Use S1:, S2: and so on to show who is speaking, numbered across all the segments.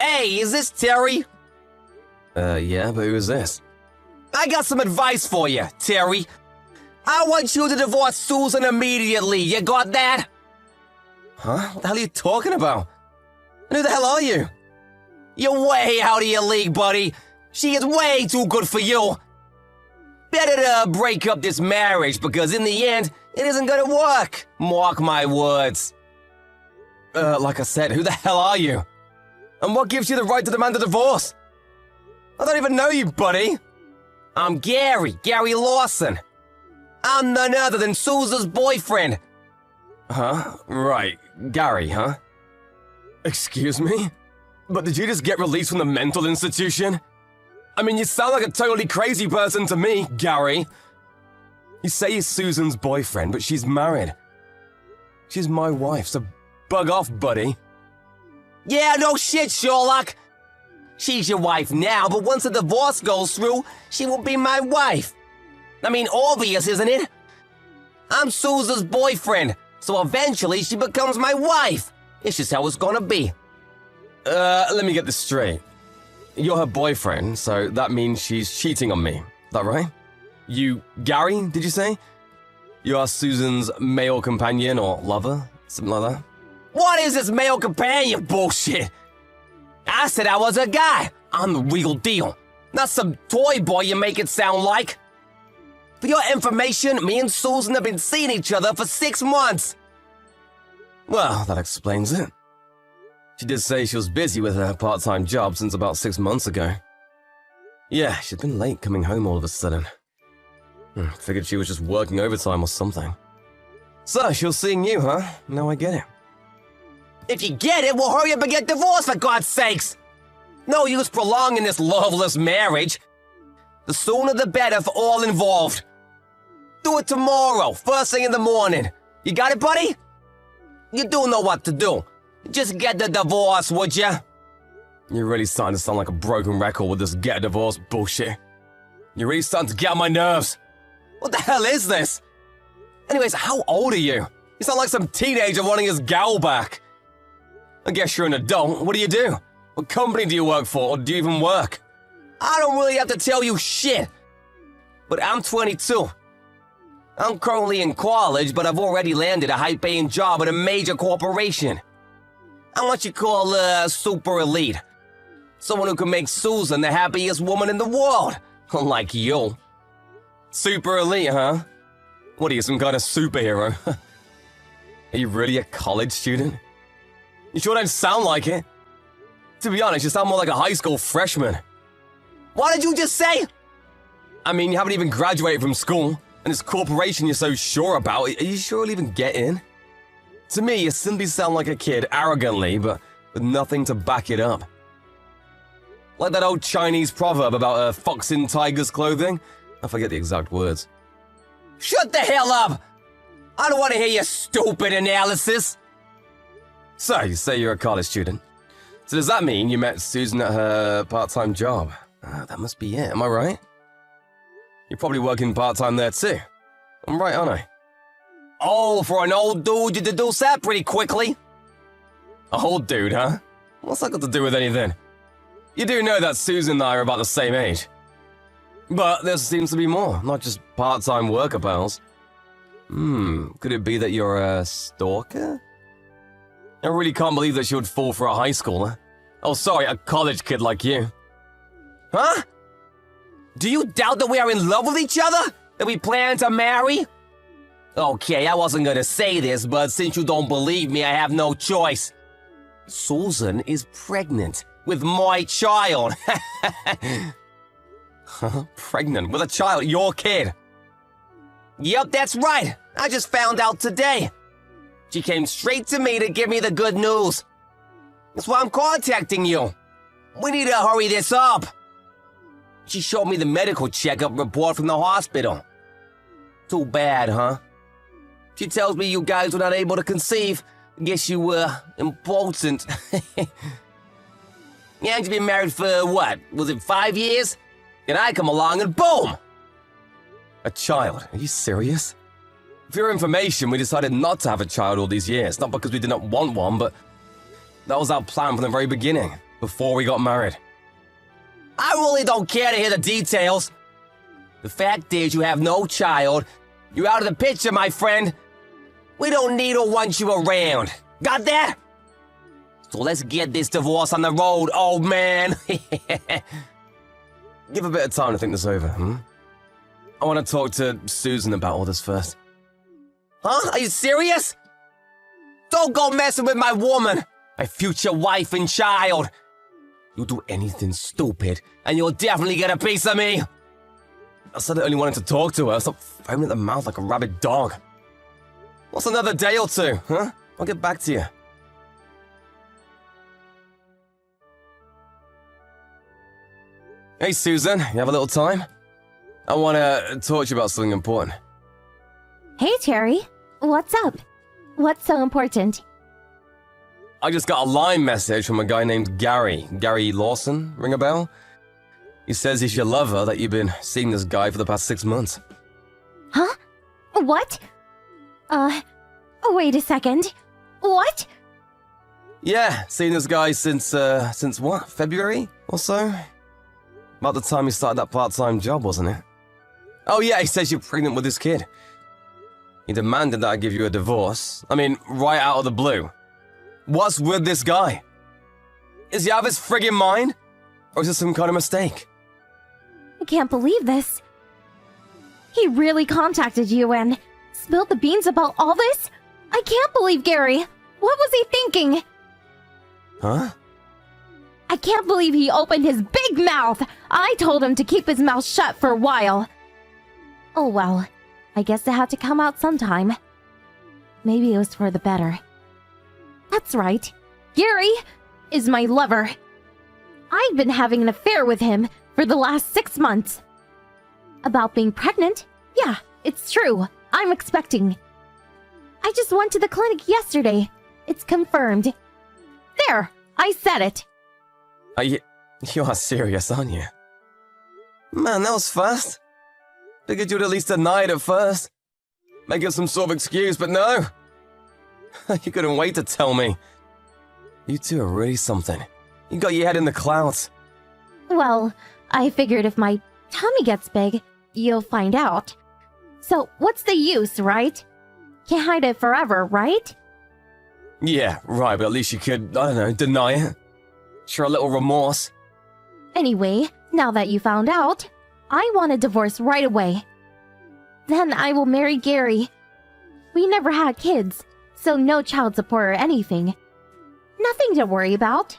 S1: Hey, is this Terry?
S2: Yeah, but who is this?
S1: I got some advice for you, Terry. I want you to divorce Susan immediately. You got that?
S2: Huh? What the hell are you talking about? And who the hell are you?
S1: You're way out of your league, buddy. She is way too good for you. Better to break up this marriage because in the end, it isn't gonna work. Mark my words.
S2: Like I said, who the hell are you? And what gives you the right to demand a divorce? I don't even know you, buddy.
S1: I'm Gary Lawson. I'm none other than Susan's boyfriend.
S2: Huh? Right. Gary, huh? Excuse me? But did you just get released from the mental institution? I mean, you sound like a totally crazy person to me, Gary. You say you're Susan's boyfriend, but she's married. She's my wife, so bug off, buddy.
S1: Yeah, no shit, Sherlock. She's your wife now, but once the divorce goes through, she will be my wife. I mean, obvious, isn't it? I'm Susan's boyfriend, so eventually she becomes my wife. It's just how it's gonna be.
S2: Let me get this straight. You're her boyfriend, so that means she's cheating on me. Is that right? You, Gary, did you say? You are Susan's male companion or lover? Something like that?
S1: What is this male companion bullshit? I said I was a guy. I'm the real deal. Not some toy boy you make it sound like. For your information, me and Susan have been seeing each other for 6 months.
S2: Well, that explains it. She did say she was busy with her part-time job since about 6 months ago. Yeah, she'd been late coming home all of a sudden. Figured she was just working overtime or something. So, she was seeing you, huh? Now I get it.
S1: If you get it, we'll hurry up and get divorced, for God's sakes. No use prolonging this loveless marriage. The sooner the better for all involved. Do it tomorrow, first thing in the morning. You got it, buddy? You do know what to do. Just get the divorce, would ya?
S2: You're really starting to sound like a broken record with this get a divorce bullshit. You're really starting to get on my nerves. What the hell is this? Anyways, how old are you? You sound like some teenager wanting his gal back. I guess you're an adult. What do? What company do you work for, or do you even work?
S1: I don't really have to tell you shit. But I'm 22. I'm currently in college, but I've already landed a high-paying job at a major corporation. I'm what you call super elite. Someone who can make Susan the happiest woman in the world. Unlike you.
S2: Super elite, huh? What are you, some kind of superhero? Are you really a college student? You sure don't sound like it. To be honest, you sound more like a high school freshman.
S1: What did you just say?
S2: I mean, you haven't even graduated from school, and this corporation you're so sure about, are you sure you'll even get in? To me, you simply sound like a kid, arrogantly, but with nothing to back it up. Like that old Chinese proverb about a fox in tiger's clothing. I forget the exact words.
S1: Shut the hell up! I don't want to hear your stupid analysis.
S2: So, you say you're a college student. So does that mean you met Susan at her part-time job? That must be it, am I right? You're probably working part-time there too. I'm right, aren't I?
S1: Oh, for an old dude, you deduce that pretty quickly.
S2: A old dude, huh? What's that got to do with anything? You do know that Susan and I are about the same age. But there seems to be more, not just part-time worker pals. Could it be that you're a stalker? I really can't believe that she would fall for a high schooler. Oh, sorry, a college kid like you.
S1: Huh? Do you doubt that we are in love with each other? That we plan to marry? Okay, I wasn't gonna say this, but since you don't believe me, I have no choice. Susan is pregnant with my child.
S2: Huh? Pregnant with a child? Your kid?
S1: Yep, that's right. I just found out today. She came straight to me to give me the good news. That's why I'm contacting you. We need to hurry this up. She showed me the medical checkup report from the hospital. Too bad, huh? She tells me you guys were not able to conceive. I guess you were impotent. Yeah, you've been married for what? Was it 5 years? And I come along and boom!
S2: A child? Are you serious? For your information, we decided not to have a child all these years. Not because we did not want one, but that was our plan from the very beginning. before we got married.
S1: I really don't care to hear the details. The fact is, you have no child. You're out of the picture, my friend. We don't need or want you around. Got that? So let's get this divorce on the road, old man.
S2: Give a bit of time to think this over, I want to talk to Susan about all this first.
S1: Huh? Are you serious? Don't go messing with my woman, my future wife and child. You'll do anything stupid, and you'll definitely get a piece of me.
S2: I said I only wanted to talk to her. Stop foaming at the mouth like a rabid dog. What's another day or two, huh? I'll get back to you. Hey, Susan, you have a little time? I want to talk to you about something important.
S3: Hey, Terry. What's up? What's so important?
S2: I just got a line message from a guy named Gary. Gary Lawson, ring a bell? He says he's your lover, that you've been seeing this guy for the past 6 months.
S3: Huh? What? Wait a second. What?
S2: Yeah, seen this guy since what? February or so? About the time he started that part-time job, wasn't it? Oh yeah, he says you're pregnant with this kid. He demanded that I give you a divorce. I mean, right out of the blue. What's with this guy? Is he out of his friggin' mind? Or is this some kind of mistake?
S3: I can't believe this. He really contacted you and spilled the beans about all this? I can't believe Gary. What was he thinking?
S2: Huh?
S3: I can't believe he opened his big mouth. I told him to keep his mouth shut for a while. Oh well, I guess it had to come out sometime. Maybe it was for the better. That's right. Gary is my lover. I've been having an affair with him for the last 6 months. About being pregnant? Yeah, it's true. I'm expecting. I just went to the clinic yesterday. It's confirmed. There, I said it.
S2: You are serious, aren't you? Man, that was fast. Figured you'd at least deny it at first. Make it some sort of excuse, but no. You couldn't wait to tell me. You two are really something. You got your head in the clouds.
S3: Well, I figured if my tummy gets big, you'll find out. So what's the use, right? Can't hide it forever, right?
S2: Yeah, right, but at least you could, I don't know, deny it. Show a little remorse.
S3: Anyway, now that you found out, I want a divorce right away. Then I will marry Gary. We never had kids, so no child support or anything. Nothing to worry about.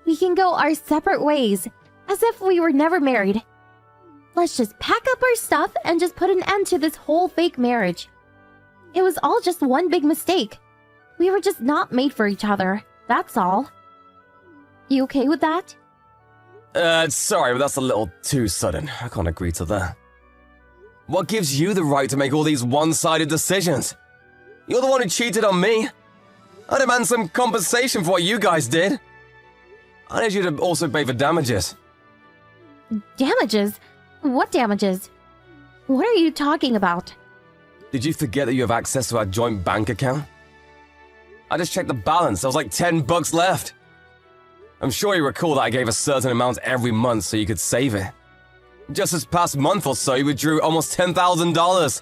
S3: We can go our separate ways, as if we were never married. Let's just pack up our stuff and just put an end to this whole fake marriage. It was all just one big mistake. We were just not made for each other, that's all. You okay with that?
S2: Sorry, but that's a little too sudden. I can't agree to that. What gives you the right to make all these one-sided decisions? You're the one who cheated on me. I demand some compensation for what you guys did. I need you to also pay for damages.
S3: Damages? What damages? What are you talking about?
S2: Did you forget that you have access to our joint bank account? I just checked the balance. There was like $10 left. I'm sure you recall that I gave a certain amount every month so you could save it. Just this past month or so, you withdrew almost $10,000.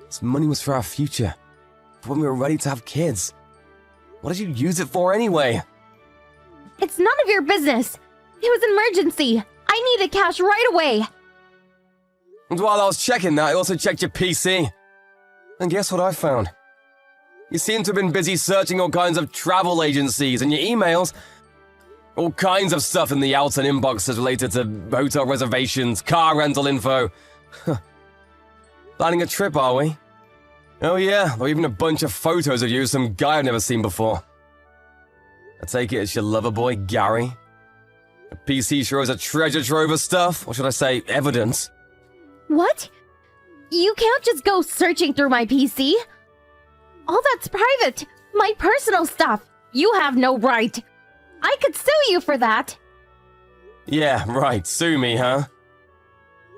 S2: This money was for our future, for when we were ready to have kids. What did you use it for anyway?
S3: It's none of your business. It was an emergency. I needed cash right away.
S2: And while I was checking that, I also checked your PC. And guess what I found? You seem to have been busy searching all kinds of travel agencies and your emails. All kinds of stuff in the out and inboxes related to hotel reservations, car rental info. Planning a trip, are we? Oh yeah, or even a bunch of photos of you with some guy I've never seen before. I take it it's your lover boy, Gary. A PC sure is a treasure trove of stuff, or should I say, evidence.
S3: What? You can't just go searching through my PC. All that's private. My personal stuff. You have no right. I could sue you for that.
S2: Yeah, right, sue me, huh?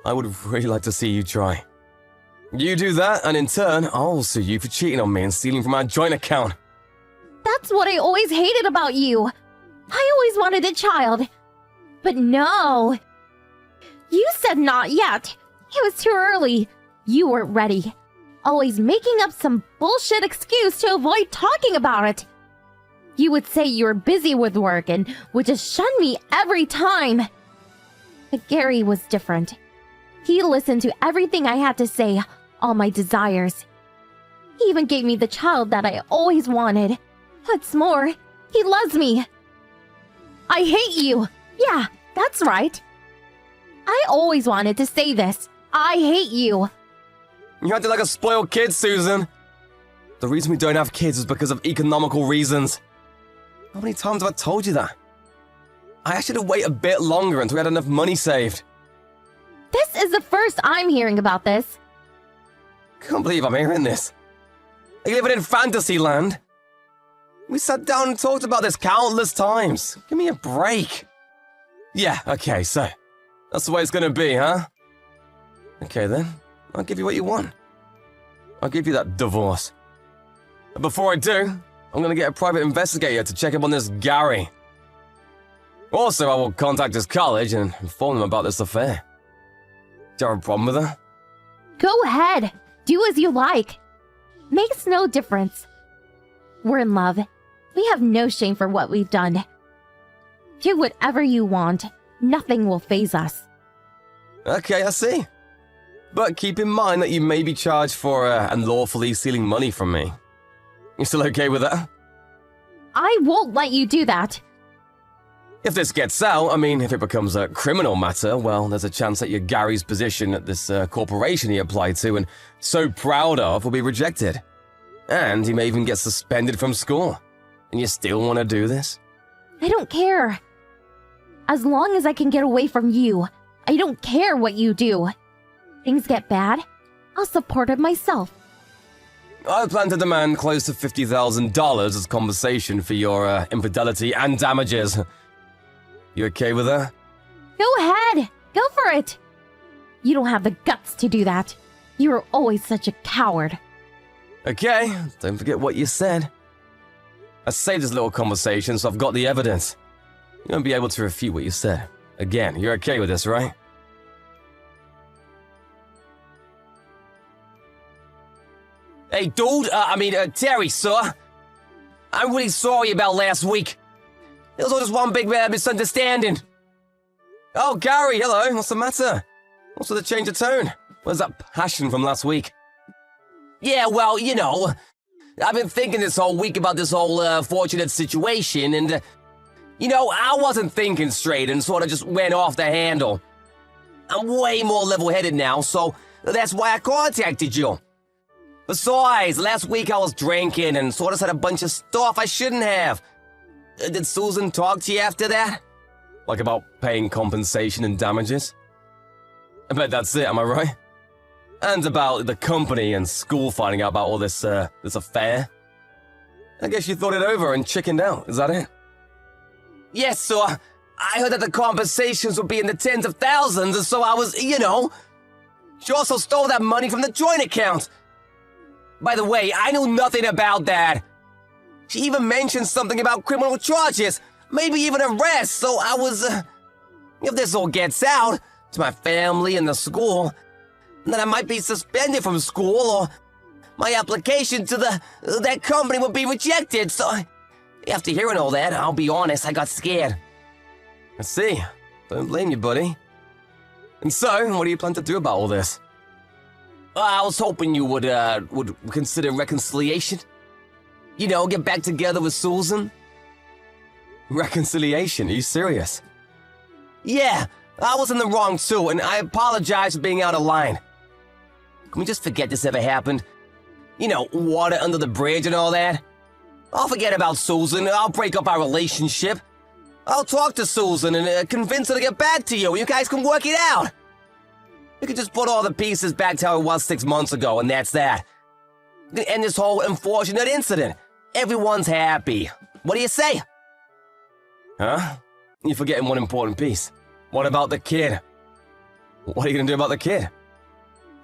S2: I would really like to see you try. You do that, and in turn, I'll sue you for cheating on me and stealing from our joint account.
S3: That's what I always hated about you. I always wanted a child. But no. You said not yet. It was too early. You weren't ready. Always making up some bullshit excuse to avoid talking about it. You would say you were busy with work and would just shun me every time. But Gary was different. He listened to everything I had to say, all my desires. He even gave me the child that I always wanted. What's more, he loves me. I hate you. Yeah, that's right. I always wanted to say this. I hate you.
S2: You acted like a spoiled kid, Susan. The reason we don't have kids is because of economical reasons. How many times have I told you that? I asked you to wait a bit longer until we had enough money saved.
S3: This is the first I'm hearing about this.
S2: Can't believe I'm hearing this. Are you living in fantasy land? We sat down and talked about this countless times. Give me a break. Yeah, okay, so that's the way it's gonna be, huh? Okay then, I'll give you what you want. I'll give you that divorce. But before I do, I'm gonna get a private investigator to check up on this Gary. Also, I will contact his college and inform them about this affair. Do you have a problem with that?
S3: Go ahead. Do as you like. Makes no difference. We're in love. We have no shame for what we've done. Do whatever you want. Nothing will faze us.
S2: Okay, I see. But keep in mind that you may be charged for unlawfully stealing money from me. You still okay with that?
S3: I won't let you do that.
S2: If this gets out, I mean, if it becomes a criminal matter, well, there's a chance that your Gary's position at this corporation he applied to and so proud of will be rejected. And he may even get suspended from school. And you still want to do this?
S3: I don't care. As long as I can get away from you, I don't care what you do. Things get bad, I'll support it myself.
S2: I plan to demand close to $50,000 as compensation for your infidelity and damages. You okay with that?
S3: Go ahead! Go for it! You don't have the guts to do that. You were always such a coward.
S2: Okay, don't forget what you said. I saved this little conversation, so I've got the evidence. You won't be able to refute what you said. Again, you're okay with this, right?
S1: Hey, dude, Terry, sir. I'm really sorry about last week. It was all just one big misunderstanding.
S2: Oh, Gary, hello. What's the matter? What's with the change of tone? Where's that passion from last week?
S1: Yeah, well, you know, I've been thinking this whole week about this whole fortunate situation, and, I wasn't thinking straight and sort of just went off the handle. I'm way more level-headed now, so that's why I contacted you. Besides, last week I was drinking and sort of said a bunch of stuff I shouldn't have. Did Susan talk to you after that?
S2: Like about paying compensation and damages? I bet that's it, am I right? And about the company and school finding out about all this affair? I guess you thought it over and chickened out, is that it?
S1: Yes, sir. I heard that the compensations would be in the tens of thousands, and so I was, She also stole that money from the joint account. By the way, I knew nothing about that. She even mentioned something about criminal charges, maybe even arrest, so I was, if this all gets out to my family and the school, then I might be suspended from school, or my application to that company would be rejected, so after hearing all that, I'll be honest, I got scared.
S2: I see. Don't blame you, buddy. And so, what do you plan to do about all this?
S1: I was hoping you would consider reconciliation. Get back together with Susan.
S2: Reconciliation? Are you serious?
S1: Yeah, I was in the wrong too, and I apologize for being out of line. Can we just forget this ever happened? Water under the bridge and all that? I'll forget about Susan, I'll break up our relationship. I'll talk to Susan and convince her to get back to you, and you guys can work it out. We could just put all the pieces back to how it was 6 months ago, and that's that. We can end this whole unfortunate incident. Everyone's happy. What do you say?
S2: Huh? You're forgetting one important piece. What about the kid? What are you gonna do about the kid?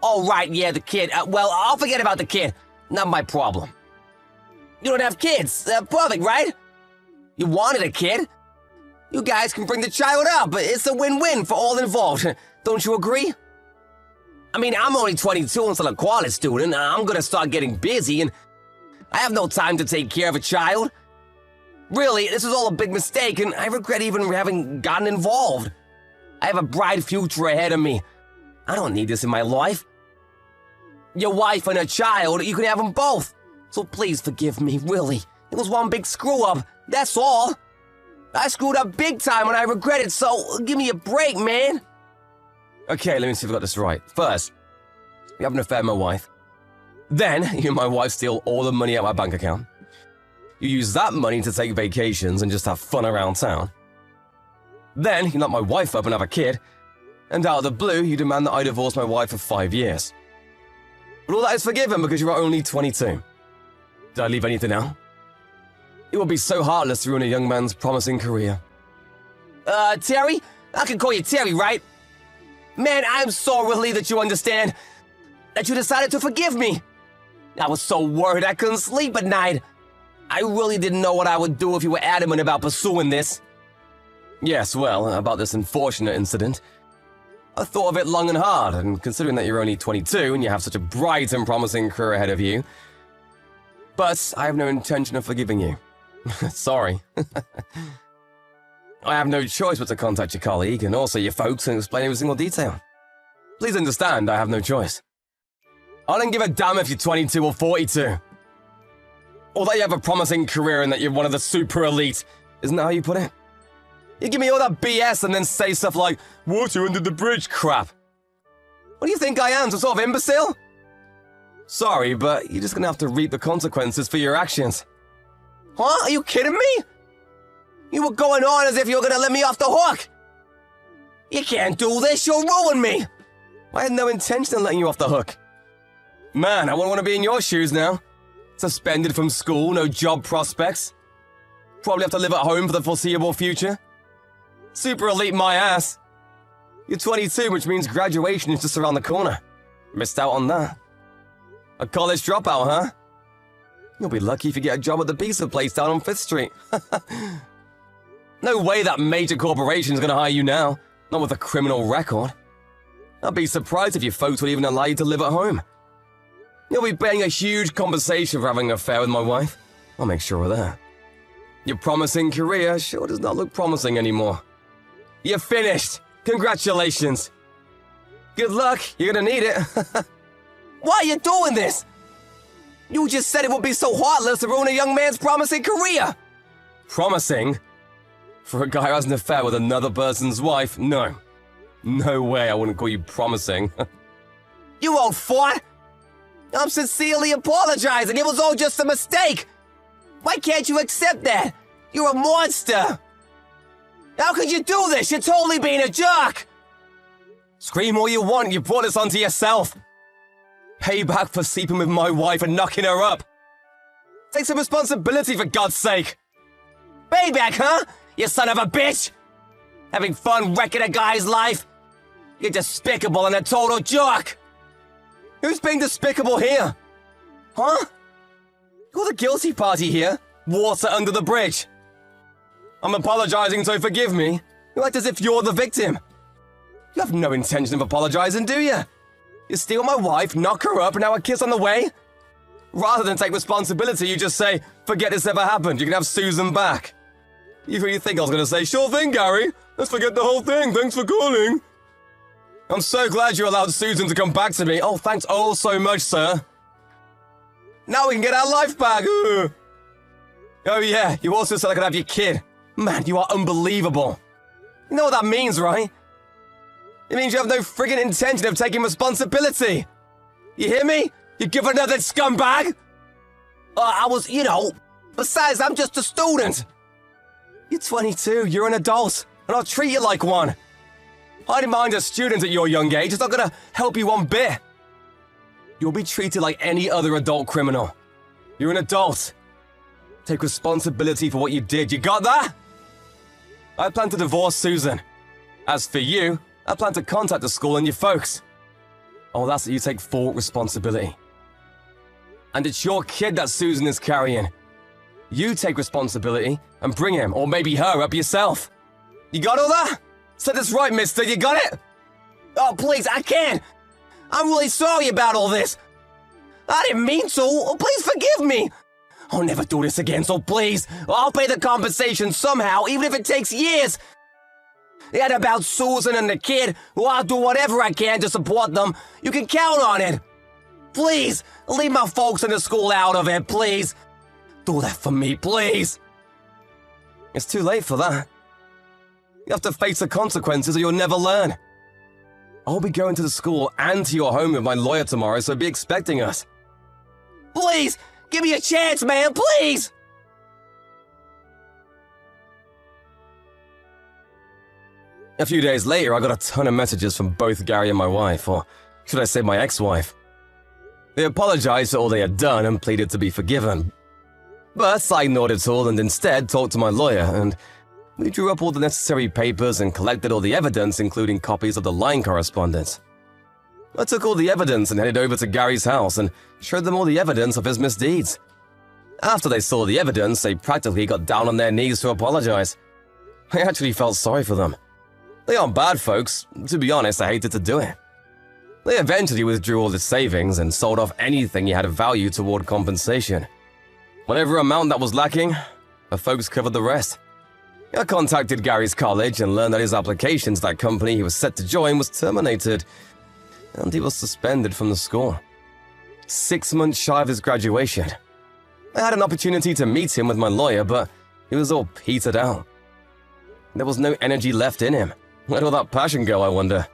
S1: Oh, right, yeah, the kid. Well, I'll forget about the kid. Not my problem. You don't have kids. Perfect, right? You wanted a kid? You guys can bring the child up. It's a win-win for all involved. Don't you agree? I mean, I'm only 22 and still a college student. I'm gonna start getting busy, and I have no time to take care of a child. Really, this was all a big mistake, and I regret even having gotten involved. I have a bright future ahead of me. I don't need this in my life. Your wife and a child, you can have them both. So please forgive me, really. It was one big screw-up, that's all. I screwed up big time and I regret it, so give me a break, man.
S2: Okay, let me see if I got this right. First, you have an affair with my wife. Then, you and my wife steal all the money out of my bank account. You use that money to take vacations and just have fun around town. Then, you knock my wife up and have a kid. And out of the blue, you demand that I divorce my wife for 5 years. But all that is forgiven because you are only 22. Did I leave anything out? It would be so heartless to ruin a young man's promising career.
S1: Terry? I can call you Terry, right? Man, I'm so relieved that you understand. That you decided to forgive me. I was so worried I couldn't sleep at night. I really didn't know what I would do if you were adamant about pursuing this.
S2: Yes, well, about this unfortunate incident. I thought of it long and hard, and considering that you're only 22 and you have such a bright and promising career ahead of you. But I have no intention of forgiving you. Sorry. I have no choice but to contact your colleague and also your folks and explain every single detail. Please understand, I have no choice. I don't give a damn if you're 22 or 42. Or that you have a promising career and that you're one of the super elite. Isn't that how you put it? You give me all that BS and then say stuff like, water under the bridge crap. What do you think I am, some sort of imbecile? Sorry, but you're just gonna have to reap the consequences for your actions.
S1: Huh? Are you kidding me? You were going on as if you were gonna let me off the hook. You can't do this, you'll ruin me.
S2: I had no intention of letting you off the hook. Man, I wouldn't want to be in your shoes now. Suspended from school, no job prospects. Probably have to live at home for the foreseeable future. Super elite my ass. You're 22, which means graduation is just around the corner. Missed out on that. A college dropout, huh? You'll be lucky if you get a job at the pizza place down on 5th Street. No way that major corporation's gonna hire you now. Not with a criminal record. I'd be surprised if your folks would even allow you to live at home. You'll be paying a huge compensation for having an affair with my wife. I'll make sure of that. Your promising career sure does not look promising anymore. You're finished! Congratulations! Good luck, you're gonna need it.
S1: Why are you doing this? You just said it would be so heartless to ruin a young man's promising career.
S2: Promising? For a guy who has an affair with another person's wife? No. No way I wouldn't call you promising.
S1: You old fart! I'm sincerely apologizing. It was all just a mistake. Why can't you accept that? You're a monster. How could you do this? You're totally being a jerk.
S2: Scream all you want, you brought this onto yourself. Payback for sleeping with my wife and knocking her up. Take some responsibility for God's sake.
S1: Payback, huh? You son of a bitch! Having fun wrecking a guy's life? You're despicable and a total jerk!
S2: Who's being despicable here? Huh? You're the guilty party here. Water under the bridge. I'm apologizing, so forgive me. You act as if you're the victim. You have no intention of apologizing, do you? You steal my wife, knock her up, and now a kiss on the way? Rather than take responsibility, you just say, forget this ever happened, you can have Susan back. You really think I was going to say, sure thing, Gary. Let's forget the whole thing, thanks for calling. I'm so glad you allowed Susan to come back to me. Oh, thanks oh so much, sir. Now we can get our life back. Oh yeah, you also said I could have your kid. Man, you are unbelievable. You know what that means, right? It means you have no friggin' intention of taking responsibility. You hear me? You give another scumbag?
S1: Besides, I'm just a student.
S2: You're 22, you're an adult, and I'll treat you like one. Hiding behind a student at your young age is not gonna help you one bit. You'll be treated like any other adult criminal. You're an adult. Take responsibility for what you did, you got that? I plan to divorce Susan. As for you, I plan to contact the school and your folks. Oh, that's that you take full responsibility. And it's your kid that Susan is carrying. You take responsibility and bring him, or maybe her, up yourself. You got all that? Said this right, mister, you got it?
S1: Oh, please, I can't. I'm really sorry about all this. I didn't mean to. Oh, please forgive me. I'll never do this again, so please, I'll pay the compensation somehow, even if it takes years. And about Susan and the kid, well, I'll do whatever I can to support them. You can count on it. Please, leave my folks in the school out of it, please. Do that for me, please.
S2: It's too late for that. You have to face the consequences or you'll never learn. I'll be going to the school and to your home with my lawyer tomorrow, so be expecting us.
S1: Please, give me a chance, man, please.
S2: A few days later, I got a ton of messages from both Gary and my wife, or should I say my ex-wife. They apologized for all they had done and pleaded to be forgiven. But I ignored it all and instead talked to my lawyer, and we drew up all the necessary papers and collected all the evidence, including copies of the line correspondence. I took all the evidence and headed over to Gary's house and showed them all the evidence of his misdeeds. After they saw the evidence, they practically got down on their knees to apologize. I actually felt sorry for them. They aren't bad folks. To be honest, I hated to do it. They eventually withdrew all the savings and sold off anything he had of value toward compensation. Whatever amount that was lacking, the folks covered the rest. I contacted Gary's college and learned that his application to that company he was set to join was terminated, and he was suspended from the school. 6 months shy of his graduation. I had an opportunity to meet him with my lawyer, but he was all petered out. There was no energy left in him. Where'd all that passion go, I wonder?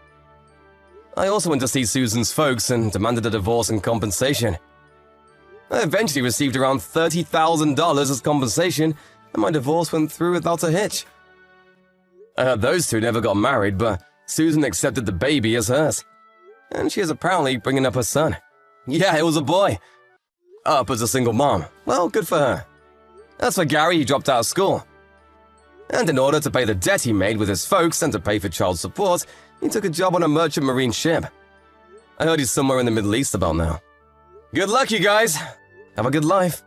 S2: I also went to see Susan's folks and demanded a divorce and compensation. I eventually received around $30,000 as compensation, and my divorce went through without a hitch. I heard those two never got married, but Susan accepted the baby as hers. And she is apparently bringing up her son. Yeah, it was a boy. Up as a single mom. Well, good for her. As for Gary, he dropped out of school. And in order to pay the debt he made with his folks and to pay for child support, he took a job on a merchant marine ship. I heard he's somewhere in the Middle East about now. Good luck, you guys. Have a good life.